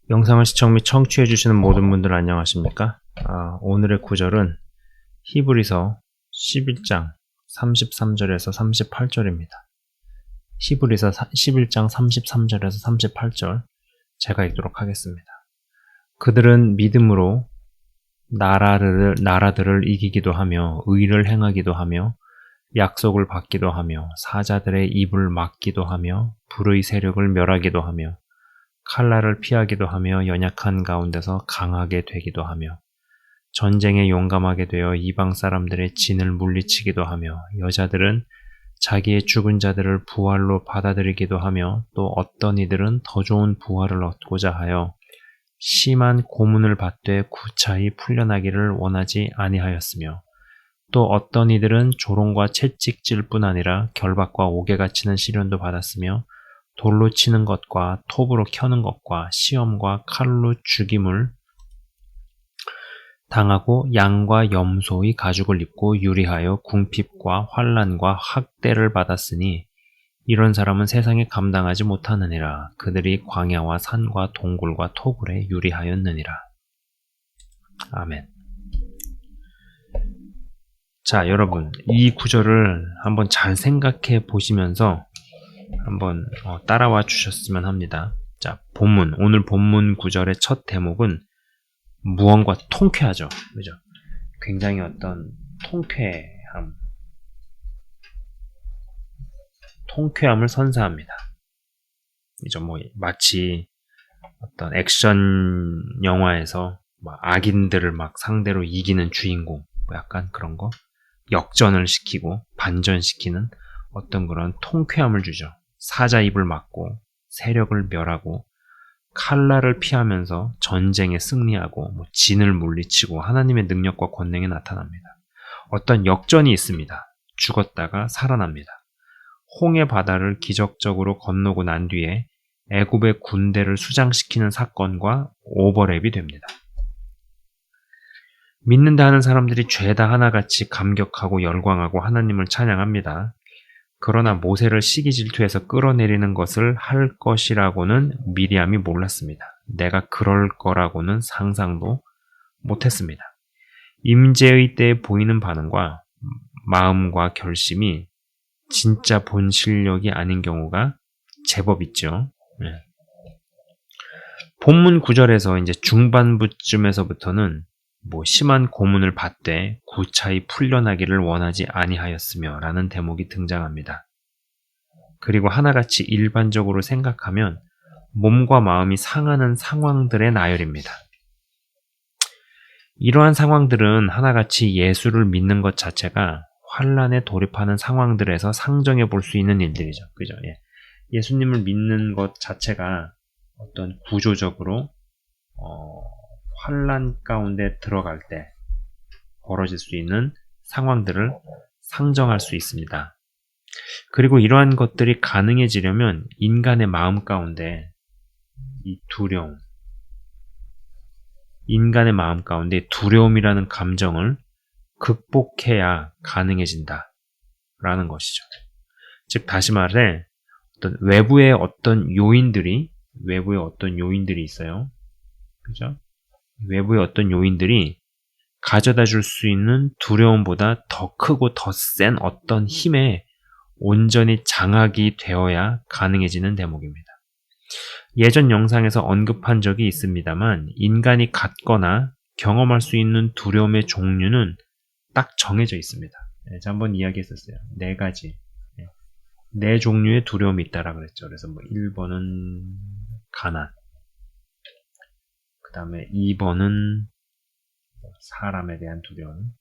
영상을 시청 및 청취해주시는 모든 분들 안녕하십니까? 오늘의 구절은 히브리서 11장 33절에서 38절입니다. 히브리서 11장 33절에서 38절 제가 읽도록 하겠습니다. 그들은 믿음으로 나라들을 이기기도 하며 의를 행하기도 하며 약속을 받기도 하며 사자들의 입을 막기도 하며 불의 세력을 멸하기도 하며 칼날을 피하기도 하며 연약한 가운데서 강하게 되기도 하며 전쟁에 용감하게 되어 이방 사람들의 진을 물리치기도 하며 여자들은 자기의 죽은 자들을 부활로 받아들이기도 하며 또 어떤 이들은 더 좋은 부활을 얻고자 하여 심한 고문을 받되 구차히 풀려나기를 원하지 아니하였으며 또 어떤 이들은 조롱과 채찍질 뿐 아니라 결박과 옥에 갇히는 시련도 받았으며 돌로 치는 것과 톱으로 켜는 것과 시험과 칼로 죽임을 당하고 양과 염소의 가죽을 입고 유리하여 궁핍과 환난과 학대를 받았으니 이런 사람은 세상에 감당하지 못하느니라. 그들이 광야와 산과 동굴과 토굴에 유리하였느니라. 아멘. 자, 여러분, 이 구절을 한번 잘 생각해 보시면서 한번 따라와 주셨으면 합니다. 자, 오늘 본문 구절의 첫 대목은 무언가 통쾌하죠. 그죠? 굉장히 어떤 통쾌함을 선사합니다. 그죠? 마치 어떤 액션 영화에서 악인들을 막 상대로 이기는 주인공, 약간 그런 거, 역전을 시키고 반전시키는 어떤 그런 통쾌함을 주죠. 사자 입을 막고 세력을 멸하고 칼날을 피하면서 전쟁에 승리하고 진을 물리치고 하나님의 능력과 권능이 나타납니다. 어떤 역전이 있습니다. 죽었다가 살아납니다. 홍해 바다를 기적적으로 건너고 난 뒤에 애굽의 군대를 수장시키는 사건과 오버랩이 됩니다. 믿는다 하는 사람들이 죄다 하나같이 감격하고 열광하고 하나님을 찬양합니다. 그러나 모세를 시기 질투해서 끌어내리는 것을 할 것이라고는 미리암이 몰랐습니다. 내가 그럴 거라고는 상상도 못했습니다. 임재의 때에 보이는 반응과 마음과 결심이 진짜 본 실력이 아닌 경우가 제법 있죠. 네. 본문 9절에서 이제 중반부쯤에서부터는 심한 고문을 받되 구차히 풀려나기를 원하지 아니하였으며 라는 대목이 등장합니다. 그리고 하나같이 일반적으로 생각하면 몸과 마음이 상하는 상황들의 나열입니다. 이러한 상황들은 하나같이 예수를 믿는 것 자체가 환란에 돌입하는 상황들에서 상정해 볼 수 있는 일들이죠. 그죠? 예수님을 믿는 것 자체가 어떤 구조적으로 환란 가운데 들어갈 때 벌어질 수 있는 상황들을 상정할 수 있습니다. 그리고 이러한 것들이 가능해지려면 인간의 마음 가운데 이 인간의 마음 가운데 두려움이라는 감정을 극복해야 가능해진다라는 것이죠. 즉 다시 말해 외부의 어떤 요인들이 있어요. 그죠? 외부의 어떤 요인들이 가져다 줄 수 있는 두려움보다 더 크고 더 센 어떤 힘에 온전히 장악이 되어야 가능해지는 대목입니다. 예전 영상에서 언급한 적이 있습니다만 인간이 갖거나 경험할 수 있는 두려움의 종류는 딱 정해져 있습니다. 제가 한번 이야기했었어요. 4가지. 4종류의 두려움이 있다라고 그랬죠. 그래서 1번은 가난, 그 다음에 2번은 사람에 대한 두려움,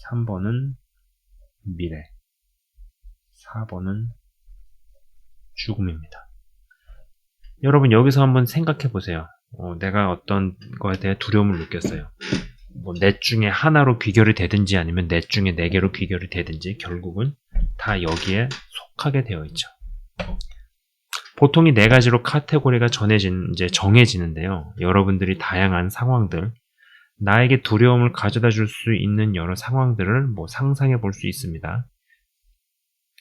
3번은 미래, 4번은 죽음입니다. 여러분 여기서 한번 생각해 보세요. 내가 어떤 거에 대해 두려움을 느꼈어요. 넷 중에 하나로 귀결이 되든지 아니면 넷 중에 4개로 귀결이 되든지 결국은 다 여기에 속하게 되어 있죠. 보통 이 4가지로 카테고리가 정해지는데요. 여러분들이 다양한 상황들, 나에게 두려움을 가져다 줄 수 있는 여러 상황들을 상상해 볼 수 있습니다.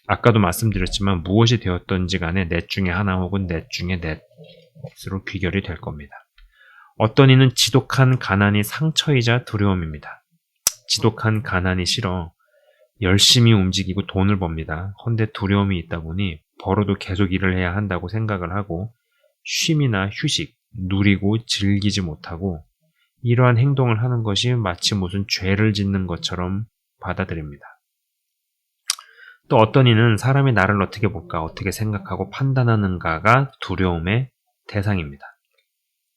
아까도 말씀드렸지만 무엇이 되었던지 간에 넷 중에 하나 혹은 넷 중에 넷으로 귀결이 될 겁니다. 어떤 이는 지독한 가난이 상처이자 두려움입니다. 지독한 가난이 싫어 열심히 움직이고 돈을 법니다. 헌데 두려움이 있다 보니 벌어도 계속 일을 해야 한다고 생각을 하고 쉼이나 휴식, 누리고 즐기지 못하고 이러한 행동을 하는 것이 마치 무슨 죄를 짓는 것처럼 받아들입니다. 또 어떤 이는 사람이 나를 어떻게 볼까, 어떻게 생각하고 판단하는가가 두려움의 대상입니다.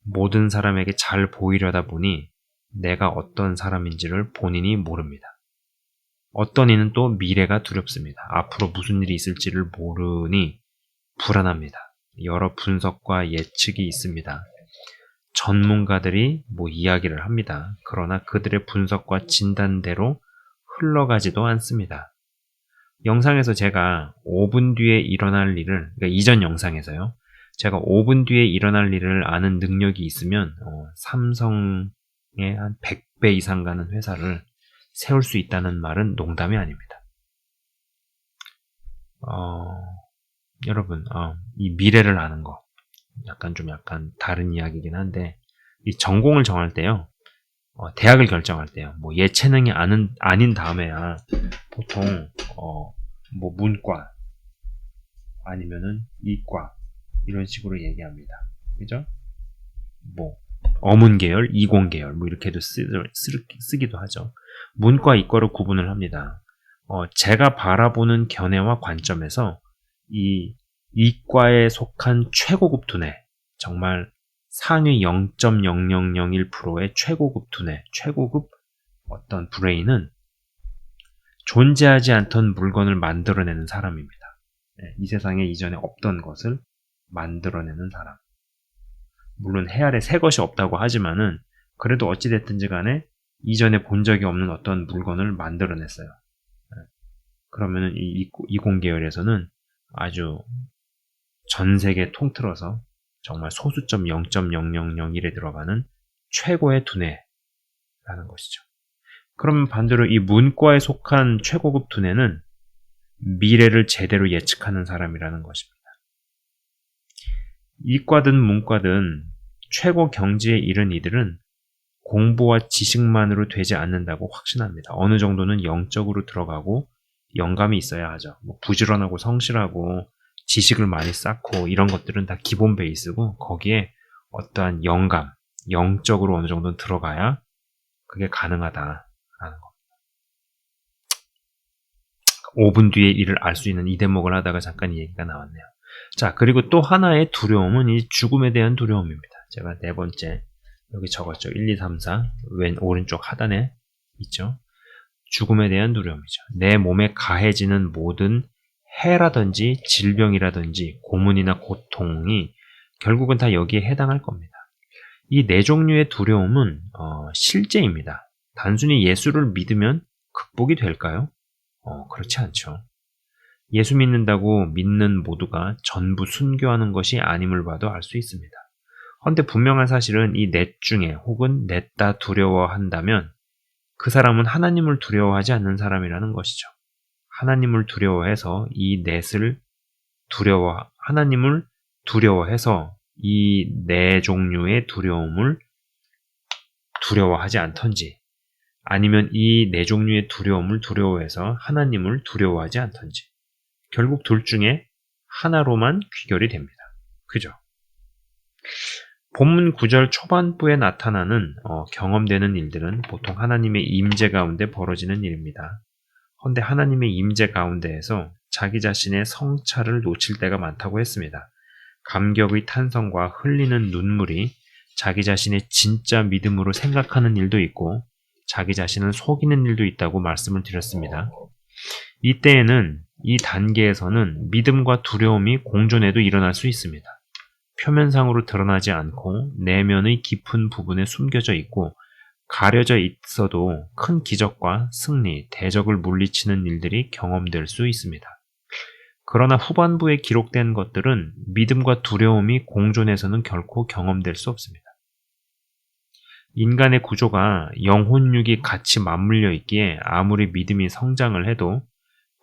모든 사람에게 잘 보이려다 보니 내가 어떤 사람인지를 본인이 모릅니다. 어떤 이는 또 미래가 두렵습니다. 앞으로 무슨 일이 있을지를 모르니 불안합니다. 여러 분석과 예측이 있습니다. 전문가들이 이야기를 합니다. 그러나 그들의 분석과 진단대로 흘러가지도 않습니다. 영상에서 제가 5분 뒤에 일어날 일을, 그러니까 이전 영상에서요. 제가 5분 뒤에 일어날 일을 아는 능력이 있으면 삼성의 한 100배 이상 가는 회사를 세울 수 있다는 말은 농담이 아닙니다. 여러분, 이 미래를 아는 거 약간 다른 이야기긴 한데 이 전공을 정할 때요. 대학을 결정할 때요. 예체능이 아닌 다음에야 보통 문과 아니면은 이과 이런 식으로 얘기합니다. 그죠? 어문 계열, 이공 계열 이렇게도 쓰기도 하죠. 문과, 이과로 구분을 합니다. 제가 바라보는 견해와 관점에서 이 이과에 속한 최고급 두뇌, 정말 상위 0.0001%의 최고급 두뇌, 최고급 어떤 브레인은 존재하지 않던 물건을 만들어내는 사람입니다. 이 세상에 이전에 없던 것을 만들어내는 사람. 물론 해 아래 새 것이 없다고 하지만은 그래도 어찌됐든지 간에 이전에 본 적이 없는 어떤 물건을 만들어냈어요. 그러면은 이 이공계열에서는 아주 전 세계 통틀어서 정말 소수점 0.0001에 들어가는 최고의 두뇌라는 것이죠. 그러면 반대로 이 문과에 속한 최고급 두뇌는 미래를 제대로 예측하는 사람이라는 것입니다. 이과든 문과든 최고 경지에 이른 이들은 공부와 지식만으로 되지 않는다고 확신합니다. 어느 정도는 영적으로 들어가고 영감이 있어야 하죠. 부지런하고 성실하고 지식을 많이 쌓고 이런 것들은 다 기본 베이스고 거기에 어떠한 영감, 영적으로 어느 정도는 들어가야 그게 가능하다라는 겁니다. 5분 뒤에 일을 알 수 있는 이 대목을 하다가 잠깐 이 얘기가 나왔네요. 자, 그리고 또 하나의 두려움은 이 죽음에 대한 두려움입니다. 제가 네 번째 여기 적었죠. 1, 2, 3, 4 오른쪽 하단에 있죠. 죽음에 대한 두려움이죠. 내 몸에 가해지는 모든 해라든지 질병이라든지 고문이나 고통이 결국은 다 여기에 해당할 겁니다. 이 네 종류의 두려움은 실제입니다. 단순히 예수를 믿으면 극복이 될까요? 그렇지 않죠. 예수 믿는다고 믿는 모두가 전부 순교하는 것이 아님을 봐도 알 수 있습니다. 헌데 분명한 사실은 이 넷 중에 혹은 넷 다 두려워한다면 그 사람은 하나님을 두려워하지 않는 사람이라는 것이죠. 하나님을 두려워해서 이 넷을 하나님을 두려워해서 이 네 종류의 두려움을 두려워하지 않던지 아니면 이 네 종류의 두려움을 두려워해서 하나님을 두려워하지 않던지 결국 둘 중에 하나로만 귀결이 됩니다. 그죠? 본문 9절 초반부에 나타나는 경험되는 일들은 보통 하나님의 임재 가운데 벌어지는 일입니다. 헌데 하나님의 임재 가운데에서 자기 자신의 성찰을 놓칠 때가 많다고 했습니다. 감격의 탄성과 흘리는 눈물이 자기 자신의 진짜 믿음으로 생각하는 일도 있고 자기 자신을 속이는 일도 있다고 말씀을 드렸습니다. 이때에는 이 단계에서는 믿음과 두려움이 공존해도 일어날 수 있습니다. 표면상으로 드러나지 않고 내면의 깊은 부분에 숨겨져 있고 가려져 있어도 큰 기적과 승리, 대적을 물리치는 일들이 경험될 수 있습니다. 그러나 후반부에 기록된 것들은 믿음과 두려움이 공존해서는 결코 경험될 수 없습니다. 인간의 구조가 영혼육이 같이 맞물려 있기에 아무리 믿음이 성장을 해도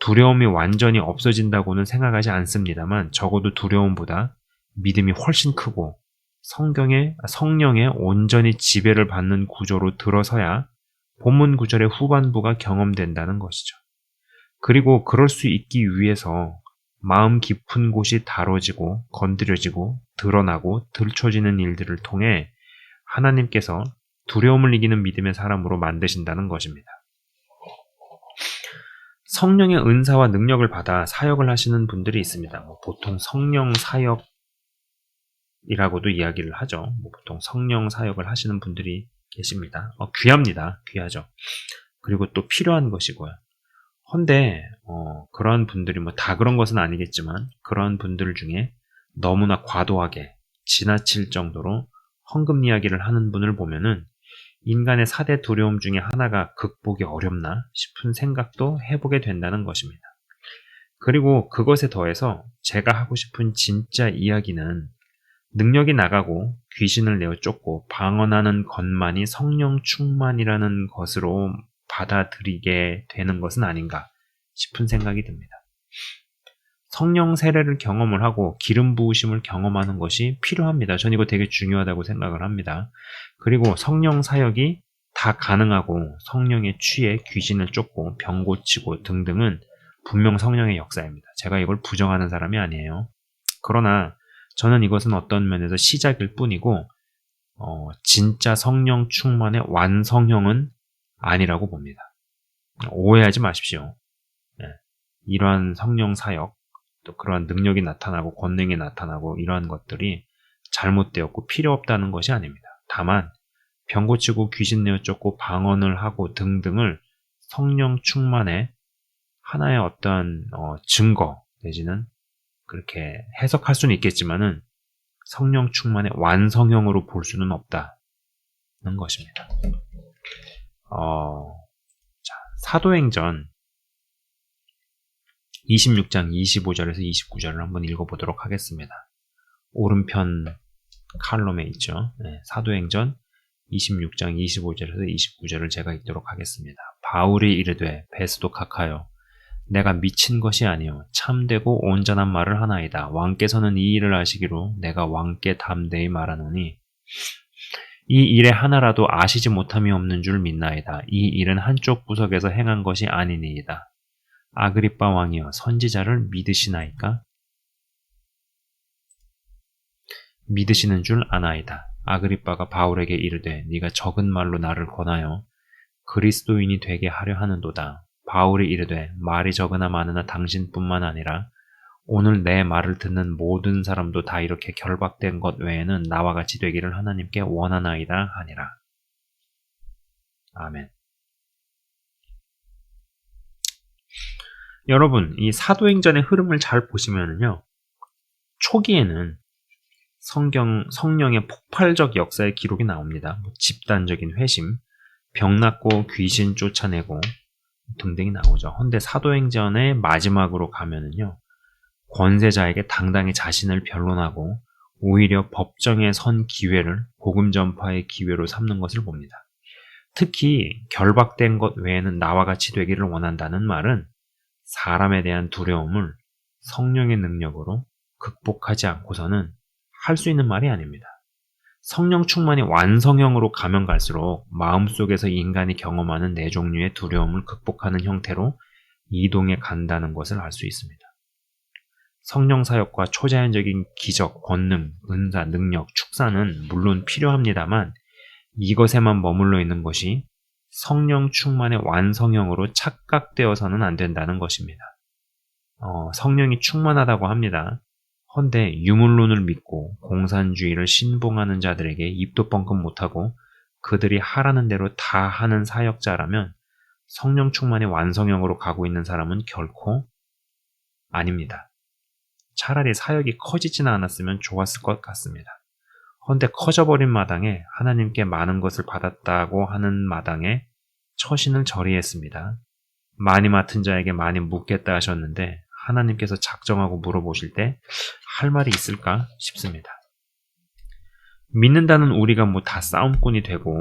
두려움이 완전히 없어진다고는 생각하지 않습니다만 적어도 두려움보다 믿음이 훨씬 크고 성령의 온전히 지배를 받는 구조로 들어서야 본문 구절의 후반부가 경험된다는 것이죠. 그리고 그럴 수 있기 위해서 마음 깊은 곳이 다뤄지고 건드려지고 드러나고 들춰지는 일들을 통해 하나님께서 두려움을 이기는 믿음의 사람으로 만드신다는 것입니다. 성령의 은사와 능력을 받아 사역을 하시는 분들이 있습니다. 보통 성령 사역이라고도 이야기를 하죠. 보통 성령 사역을 하시는 분들이 계십니다. 귀합니다. 귀하죠. 그리고 또 필요한 것이고요. 헌데 그런 분들이 다 그런 것은 아니겠지만 그런 분들 중에 너무나 과도하게 지나칠 정도로 헌금 이야기를 하는 분을 보면은 인간의 4대 두려움 중에 하나가 극복이 어렵나 싶은 생각도 해보게 된다는 것입니다. 그리고 그것에 더해서 제가 하고 싶은 진짜 이야기는 능력이 나가고 귀신을 내어 쫓고 방언하는 것만이 성령 충만이라는 것으로 받아들이게 되는 것은 아닌가 싶은 생각이 듭니다. 성령 세례를 경험을 하고 기름 부으심을 경험하는 것이 필요합니다. 전 이거 되게 중요하다고 생각을 합니다. 그리고 성령 사역이 다 가능하고 성령에 취해 귀신을 쫓고 병 고치고 등등은 분명 성령의 역사입니다. 제가 이걸 부정하는 사람이 아니에요. 그러나 저는 이것은 어떤 면에서 시작일 뿐이고 진짜 성령 충만의 완성형은 아니라고 봅니다. 오해하지 마십시오. 네. 이러한 성령 사역, 또 그러한 능력이 나타나고 권능이 나타나고 이러한 것들이 잘못되었고 필요 없다는 것이 아닙니다. 다만 병 고치고 귀신 내어 쫓고 방언을 하고 등등을 성령 충만의 하나의 어떤 증거 내지는 그렇게 해석할 수는 있겠지만은 성령 충만의 완성형으로 볼 수는 없다는 것입니다. 사도행전 26장 25절에서 29절을 한번 읽어보도록 하겠습니다. 오른편 칼럼에 있죠. 네, 사도행전 26장 25절에서 29절을 제가 읽도록 하겠습니다. 바울이 이르되 베스도 각하여 내가 미친 것이 아니요 참되고 온전한 말을 하나이다. 왕께서는 이 일을 아시기로 내가 왕께 담대히 말하노니 이 일에 하나라도 아시지 못함이 없는 줄 믿나이다. 이 일은 한쪽 구석에서 행한 것이 아니니이다. 아그리빠 왕이여 선지자를 믿으시나이까? 믿으시는 줄 아나이다. 아그리빠가 바울에게 이르되 네가 적은 말로 나를 권하여 그리스도인이 되게 하려 하는도다. 바울이 이르되 말이 적으나 많으나 당신뿐만 아니라 오늘 내 말을 듣는 모든 사람도 다 이렇게 결박된 것 외에는 나와 같이 되기를 하나님께 원하나이다 하니라. 아멘. 여러분, 이 사도행전의 흐름을 잘 보시면은요, 초기에는 성령의 폭발적 역사의 기록이 나옵니다. 집단적인 회심, 병 낫고 귀신 쫓아내고 등등이 나오죠. 헌데 사도행전의 마지막으로 가면은요, 권세자에게 당당히 자신을 변론하고 오히려 법정에 선 기회를 복음 전파의 기회로 삼는 것을 봅니다. 특히 결박된 것 외에는 나와 같이 되기를 원한다는 말은 사람에 대한 두려움을 성령의 능력으로 극복하지 않고서는 할 수 있는 말이 아닙니다. 성령 충만이 완성형으로 가면 갈수록 마음속에서 인간이 경험하는 네 종류의 두려움을 극복하는 형태로 이동해 간다는 것을 알 수 있습니다. 성령 사역과 초자연적인 기적, 권능, 은사, 능력, 축사는 물론 필요합니다만 이것에만 머물러 있는 것이 성령 충만의 완성형으로 착각되어서는 안 된다는 것입니다. 성령이 충만하다고 합니다. 헌데 유물론을 믿고 공산주의를 신봉하는 자들에게 입도 뻥끗 못하고 그들이 하라는 대로 다 하는 사역자라면 성령 충만의 완성형으로 가고 있는 사람은 결코 아닙니다. 차라리 사역이 커지지는 않았으면 좋았을 것 같습니다. 헌데 커져버린 마당에 하나님께 많은 것을 받았다고 하는 마당에 처신을 저리했습니다. 많이 맡은 자에게 많이 묻겠다 하셨는데 하나님께서 작정하고 물어보실 때 할 말이 있을까 싶습니다. 믿는다는 우리가 다 싸움꾼이 되고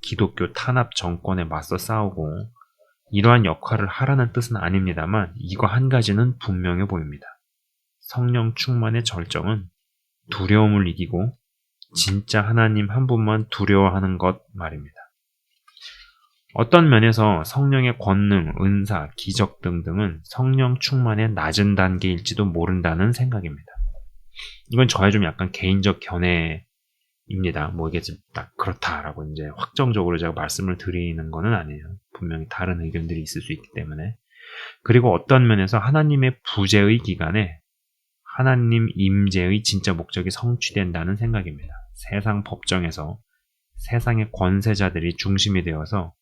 기독교 탄압 정권에 맞서 싸우고 이러한 역할을 하라는 뜻은 아닙니다만 이거 한 가지는 분명해 보입니다. 성령 충만의 절정은 두려움을 이기고 진짜 하나님 한 분만 두려워하는 것 말입니다. 어떤 면에서 성령의 권능, 은사, 기적 등등은 성령 충만의 낮은 단계일지도 모른다는 생각입니다. 이건 저의 좀 약간 개인적 견해입니다. 뭐 이게 딱 그렇다라고 이제 확정적으로 제가 말씀을 드리는 거는 아니에요. 분명히 다른 의견들이 있을 수 있기 때문에. 그리고 어떤 면에서 하나님의 부재의 기간에 하나님 임재의 진짜 목적이 성취된다는 생각입니다. 세상 법정에서 세상의 권세자들이 중심이 되어서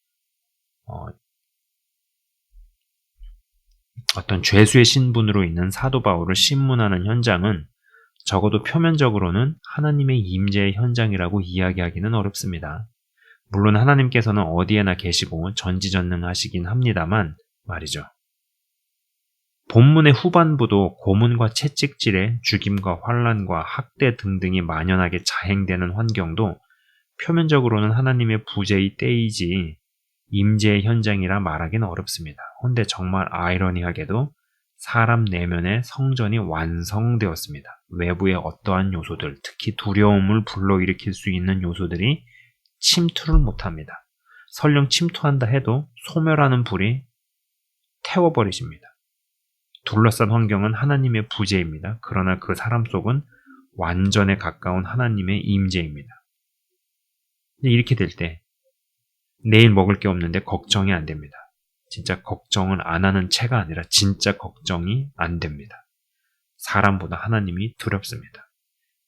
어떤 죄수의 신분으로 있는 사도 바울을 신문하는 현장은 적어도 표면적으로는 하나님의 임재의 현장이라고 이야기하기는 어렵습니다. 물론 하나님께서는 어디에나 계시고 전지전능하시긴 합니다만 말이죠. 본문의 후반부도 고문과 채찍질에 죽임과 환난과 학대 등등이 만연하게 자행되는 환경도 표면적으로는 하나님의 부재의 때이지 임재의 현장이라 말하기는 어렵습니다. 근데 정말 아이러니하게도 사람 내면의 성전이 완성되었습니다. 외부의 어떠한 요소들, 특히 두려움을 불러일으킬 수 있는 요소들이 침투를 못합니다. 설령 침투한다 해도 소멸하는 불이 태워버리십니다. 둘러싼 환경은 하나님의 부재입니다. 그러나 그 사람 속은 완전에 가까운 하나님의 임재입니다. 이렇게 될 때 내일 먹을 게 없는데 걱정이 안 됩니다. 진짜 걱정을 안 하는 채가 아니라 진짜 걱정이 안 됩니다. 사람보다 하나님이 두렵습니다.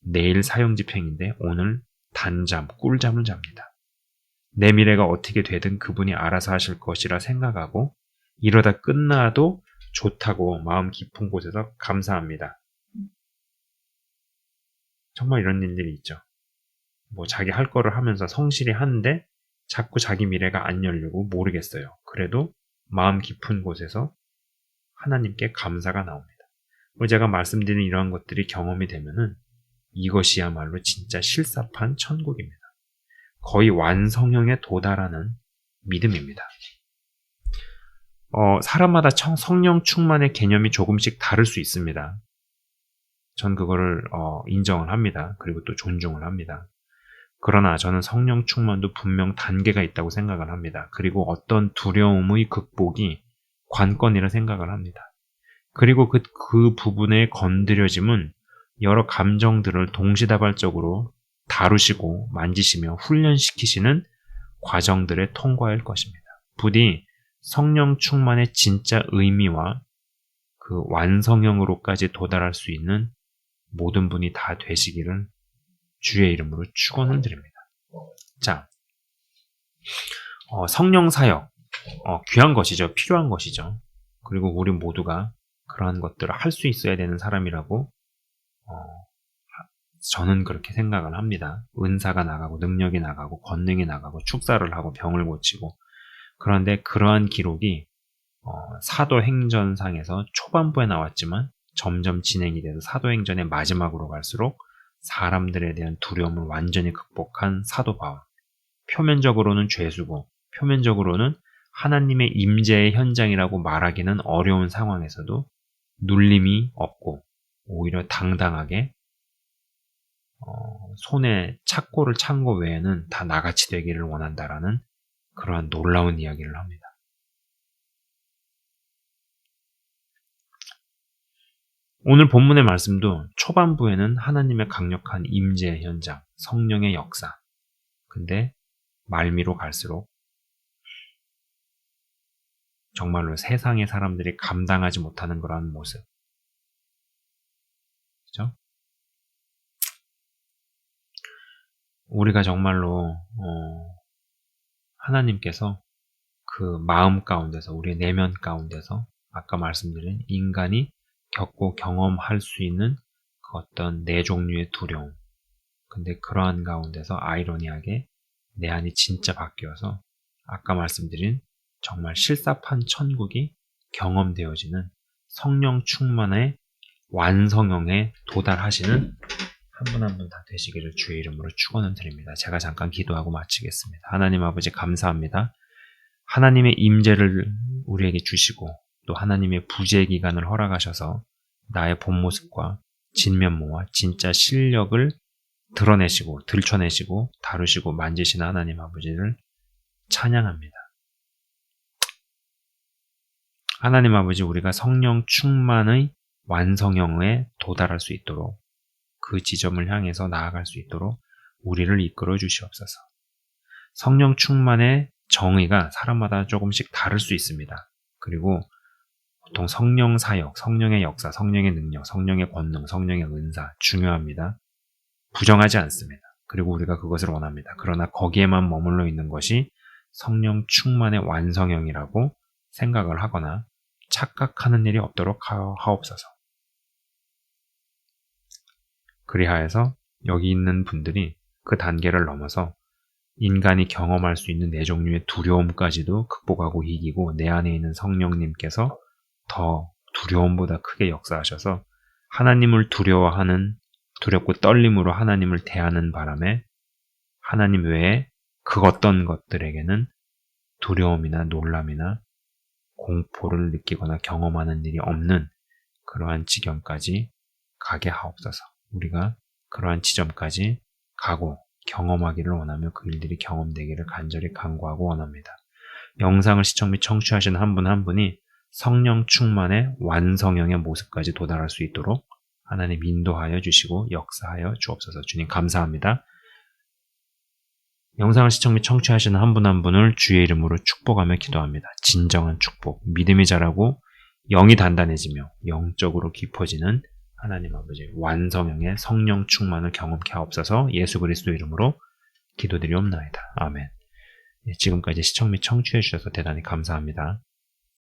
내일 사형집행인데 오늘 단잠, 꿀잠을 잡니다. 내 미래가 어떻게 되든 그분이 알아서 하실 것이라 생각하고 이러다 끝나도 좋다고 마음 깊은 곳에서 감사합니다. 정말 이런 일들이 있죠. 뭐 자기 할 거를 하면서 성실히 하는데 자꾸 자기 미래가 안 열리고 모르겠어요. 그래도 마음 깊은 곳에서 하나님께 감사가 나옵니다. 제가 말씀드린 이러한 것들이 경험이 되면은 이것이야말로 진짜 실사판 천국입니다. 거의 완성형에 도달하는 믿음입니다. 사람마다 성령 충만의 개념이 조금씩 다를 수 있습니다. 전 그거를 인정을 합니다. 그리고 또 존중을 합니다. 그러나 저는 성령 충만도 분명 단계가 있다고 생각을 합니다. 그리고 어떤 두려움의 극복이 관건이라 생각을 합니다. 그리고 그 부분에 건드려짐은 여러 감정들을 동시다발적으로 다루시고 만지시며 훈련시키시는 과정들의 통과일 것입니다. 부디 성령 충만의 진짜 의미와 그 완성형으로까지 도달할 수 있는 모든 분이 다 되시기를 주의 이름으로 축원을 드립니다. 자, 성령 사역 귀한 것이죠. 필요한 것이죠. 그리고 우리 모두가 그러한 것들을 할 수 있어야 되는 사람이라고 저는 그렇게 생각을 합니다. 은사가 나가고 능력이 나가고 권능이 나가고 축사를 하고 병을 고치고 그런데 그러한 기록이 사도행전상에서 초반부에 나왔지만 점점 진행이 돼서 사도행전의 마지막으로 갈수록 사람들에 대한 두려움을 완전히 극복한 사도 바울. 표면적으로는 죄수고 표면적으로는 하나님의 임재의 현장이라고 말하기는 어려운 상황에서도 눌림이 없고 오히려 당당하게 손에 착고를 찬 거 외에는 다 나같이 되기를 원한다라는 그러한 놀라운 이야기를 합니다. 오늘 본문의 말씀도 초반부에는 하나님의 강력한 임재 현장, 성령의 역사. 근데 말미로 갈수록 정말로 세상의 사람들이 감당하지 못하는 그러한 모습. 그죠? 우리가 정말로 하나님께서 그 마음 가운데서 우리의 내면 가운데서 아까 말씀드린 인간이 겪고 경험할 수 있는 그 어떤 네 종류의 두려움. 근데 그러한 가운데서 아이러니하게 내 안이 진짜 바뀌어서 아까 말씀드린 정말 실사판 천국이 경험되어지는 성령 충만의 완성형에 도달하시는 한 분 한 분 다 되시기를 주의 이름으로 축원을 드립니다. 제가 잠깐 기도하고 마치겠습니다. 하나님 아버지 감사합니다. 하나님의 임재를 우리에게 주시고 또 하나님의 부재 기간을 허락하셔서 나의 본 모습과 진면모와 진짜 실력을 드러내시고 들춰내시고 다루시고 만지시는 하나님 아버지를 찬양합니다. 하나님 아버지, 우리가 성령 충만의 완성형에 도달할 수 있도록 그 지점을 향해서 나아갈 수 있도록 우리를 이끌어 주시옵소서. 성령 충만의 정의가 사람마다 조금씩 다를 수 있습니다. 그리고 보통 성령 사역, 성령의 역사, 성령의 능력, 성령의 권능, 성령의 은사 중요합니다. 부정하지 않습니다. 그리고 우리가 그것을 원합니다. 그러나 거기에만 머물러 있는 것이 성령 충만의 완성형이라고 생각을 하거나 착각하는 일이 없도록 하옵소서. 그리하여서 여기 있는 분들이 그 단계를 넘어서 인간이 경험할 수 있는 네 종류의 두려움까지도 극복하고 이기고 내 안에 있는 성령님께서 더 두려움보다 크게 역사하셔서 하나님을 두렵고 떨림으로 하나님을 대하는 바람에 하나님 외에 그 어떤 것들에게는 두려움이나 놀람이나 공포를 느끼거나 경험하는 일이 없는 그러한 지경까지 가게 하옵소서. 우리가 그러한 지점까지 가고 경험하기를 원하며 그 일들이 경험되기를 간절히 간구하고 원합니다. 영상을 시청 및 청취하시는 한 분 한 분이 성령 충만의 완성형의 모습까지 도달할 수 있도록 하나님 인도하여 주시고 역사하여 주옵소서. 주님 감사합니다. 영상을 시청 및 청취하시는 한 분 한 분을 주의 이름으로 축복하며 기도합니다. 진정한 축복, 믿음이 자라고 영이 단단해지며 영적으로 깊어지는 하나님 아버지 완성형의 성령 충만을 경험케 하옵소서. 예수 그리스도 이름으로 기도드리옵나이다. 아멘. 지금까지 시청 및 청취해 주셔서 대단히 감사합니다.